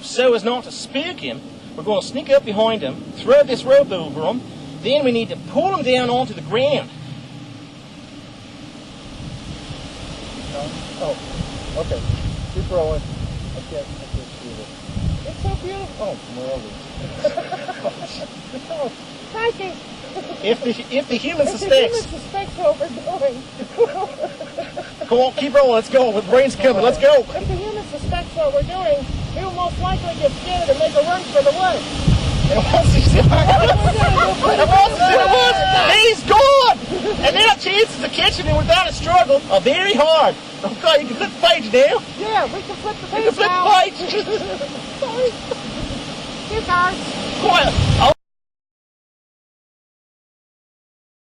so as not to spook him, we're going to sneak up behind him, throw this rope over him, then we need to pull him down onto the ground. Oh, okay. Keep rolling. I can't see it. It's so beautiful. Oh, Morelli. Thank you. If the human If suspects... the human suspects what we're doing. Come on, keep rolling, let's go. The brain's coming, let's go. If the human suspects what we're doing, he will most likely get scared and make a run for the woods. And once he's in the woods, he's gone! And then our chances of catching him without a struggle are very hard. Okay, you can flip the page now. Yeah, we can flip the page You can flip now. the page. Sorry. Here, guys. Quiet.